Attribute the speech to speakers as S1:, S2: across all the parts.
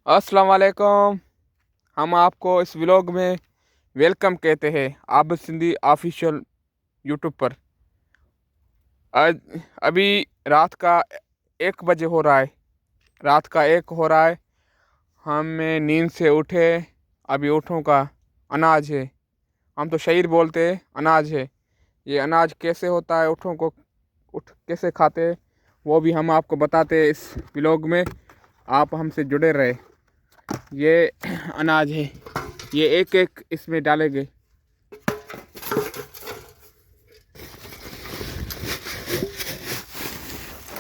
S1: अस्सलाम वालेकुम। हम आपको इस व्लॉग में वेलकम कहते हैं आबिद सिंधी ऑफिशियल यूट्यूब पर। आज अभी रात का 1 बजे हो रहा है। रात का 1 हो रहा है। हमें नींद से उठे। अभी ऊँटों का अनाज है। हम तो शहीर बोलते हैं, अनाज है। ये अनाज कैसे होता है, ऊँटों को उठ कैसे खाते हैं, वो भी हम आपको बताते हैं इस व्लॉग में। आप हमसे जुड़े रहे। ये अनाज है, ये एक एक इसमें डालेंगे।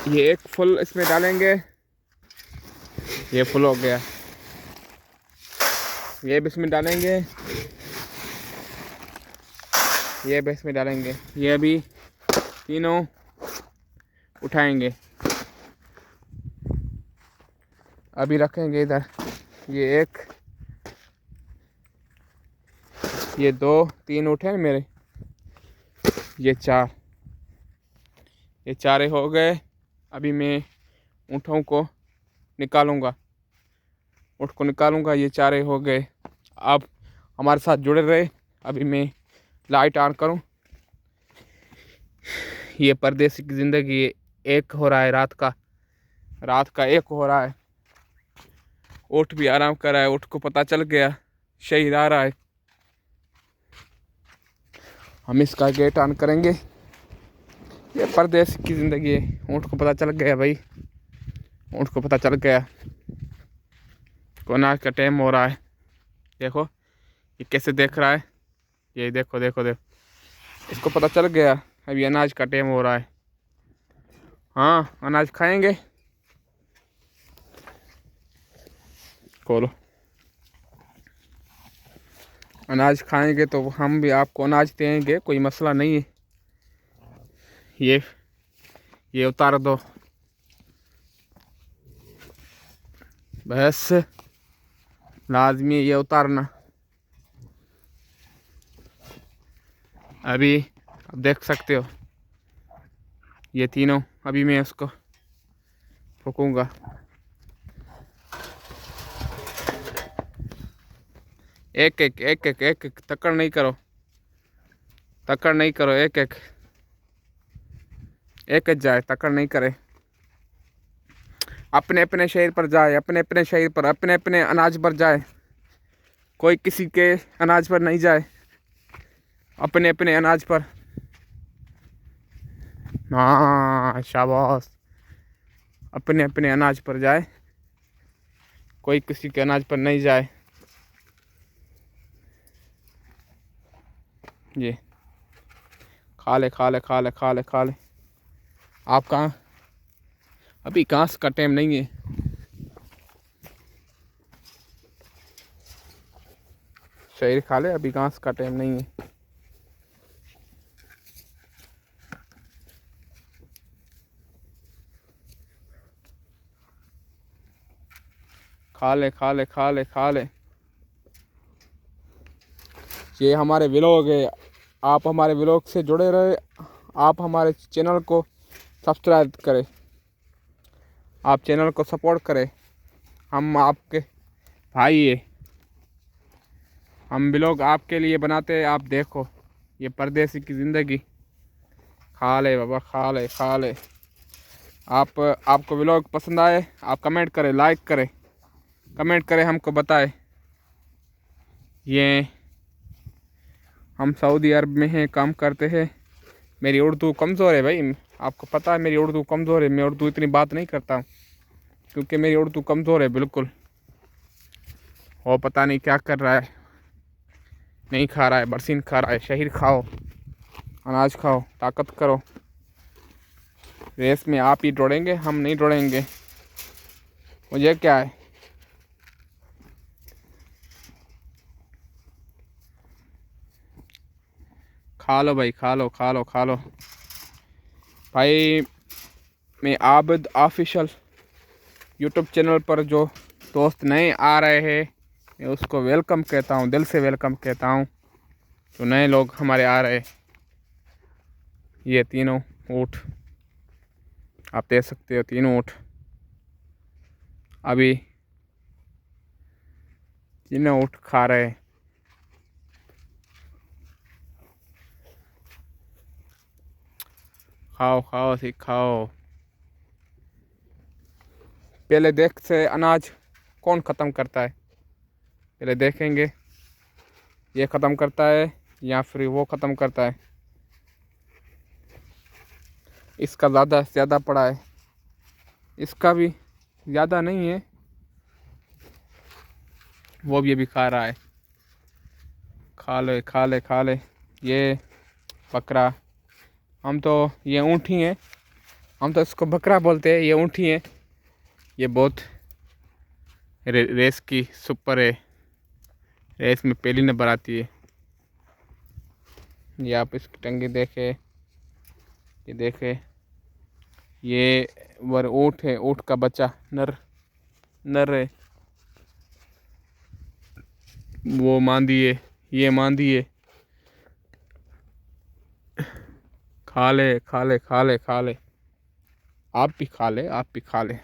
S1: ये एक फुल इसमें डालेंगे। ये फुल हो गया। ये भी इसमें डालेंगे। ये भी इसमें डालेंगे। ये अभी तीनों उठाएंगे, अभी रखेंगे इधर। ये एक, ये 2 3 उठे हैं मेरे। ये 4, ये 4 हो गए। अभी मैं ऊँटों को निकालूंगा, ऊँट को निकालूंगा। ये 4 हो गए। आप हमारे साथ जुड़े रहे। अभी मैं लाइट ऑन करूं। ये परदेसी की ज़िंदगी 1 हो रहा है। रात का 1 हो रहा है। ऊँट भी आराम कर रहा है। ऊँट को पता चल गया शहीद आ रहा है। हम इसका गेट ऑन करेंगे। ये परदेसी की ज़िंदगी है। ऊँट को पता चल गया भाई, ऊँट को पता चल गया को अनाज का टाइम हो रहा है। देखो ये कैसे देख रहा है। ये देखो देखो देखो, इसको पता चल गया अभी अनाज का टाइम हो रहा है। हाँ, अनाज खाएंगे। खोलो, अनाज खाएंगे तो हम भी आपको अनाज देंगे, कोई मसला नहीं है। ये उतार दो बस, लाजमी है ये उतारना। अभी अब देख सकते हो ये तीनों। अभी मैं उसको फूकूंगा। एक एक एक एक एक एक, तकड़ नहीं करो, तकड़ नहीं करो। एक एक एक एक जाए, तकड़ नहीं करे। अपने अपने शहर पर जाए, अपने अपने शहर पर, अपने अपने अनाज पर जाए। कोई किसी के अनाज पर नहीं जाए, अपने अपने अनाज पर। हाँ शाबाश, अपने अपने अनाज पर जाए, कोई किसी के अनाज पर नहीं जाए। ये खा ले खा ले खा ले खा ले खा ले। आप कहाँ, अभी घास का टाइम नहीं है। शहर खा ले, अभी घास का टाइम नहीं है। खा ले खा ले खा ले खा ले। ये हमारे व्लॉग है। आप हमारे व्लॉग से जुड़े रहे। आप हमारे चैनल को सब्सक्राइब करें, आप चैनल को सपोर्ट करें। हम आपके भाई है। हम व्लॉग आपके लिए बनाते हैं। आप देखो ये परदेसी की ज़िंदगी। खा ले बाबा, खा ले खा ले। आपको व्लॉग पसंद आए, आप कमेंट करें, लाइक करें, कमेंट करें, हमको बताएं। ये हम सऊदी अरब में हैं, काम करते हैं। मेरी उर्दू कमज़ोर है भाई, आपको पता है मेरी उर्दू कमज़ोर है। मैं उर्दू इतनी बात नहीं करता हूँ क्योंकि मेरी उर्दू कमज़ोर है बिल्कुल। वो पता नहीं क्या कर रहा है, नहीं खा रहा है, बरसीन खा रहा है। शहीर खाओ, अनाज खाओ, ताकत करो। रेस में आप ही दौड़ेंगे, हम नहीं दौड़ेंगे। मुझे क्या है। खा लो भाई, खा लो खा लो खा लो भाई। मैं आबिद ऑफिशियल यूट्यूब चैनल पर जो दोस्त नए आ रहे हैं, मैं उसको वेलकम कहता हूँ, दिल से वेलकम कहता हूँ। जो नए लोग हमारे आ रहे, ये तीनों ऊँट आप देख सकते हो। तीनों ऊँट अभी जिन्हें ऊँट खा रहे। खाओ खाओ सी खाओ। पहले देख से अनाज कौन ख़त्म करता है, पहले देखेंगे ये ख़त्म करता है या फिर वो ख़त्म करता है। इसका ज़्यादा पड़ा है, इसका भी ज़्यादा नहीं है, वो भी अभी खा रहा है। खा ले खा ले खा ले। ये बकरा, हम तो ये ऊँट ही है, हम तो इसको बकरा बोलते हैं, ये ऊँट ही है। ये बहुत रेस की सुपर है, रेस में पहली नंबर आती है। ये आप इसकी टंगी देखे, ये देखे, ये वर ऊँट है, ऊँट का बच्चा नर है। वो मांदी है, ये मांदी है। खा ले खा ले खा ले खा ले। आप भी खा ले, आप भी खा ले।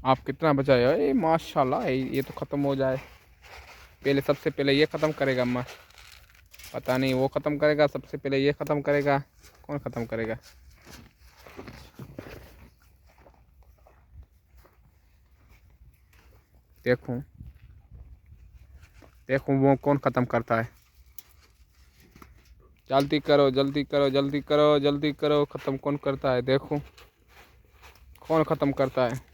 S1: आप कितना बचाए हो? ये माशाल्लाह, ये तो ख़त्म हो जाए। पहले सबसे पहले ये ख़त्म करेगा अम्मा, पता नहीं वो ख़त्म करेगा, सबसे पहले ये ख़त्म करेगा, कौन ख़त्म करेगा? देखूं देखूं वो कौन ख़त्म करता है। जल्दी करो जल्दी करो जल्दी करो जल्दी करो, ख़त्म कौन करता है? देखूं कौन ख़त्म करता है।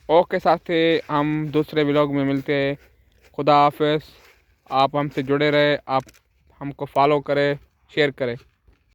S1: ओके साथी, हम दूसरे व्लॉग में मिलते हैं। खुदा हाफिज़। आप हमसे जुड़े रहे, आप हमको फॉलो करें, शेयर करें।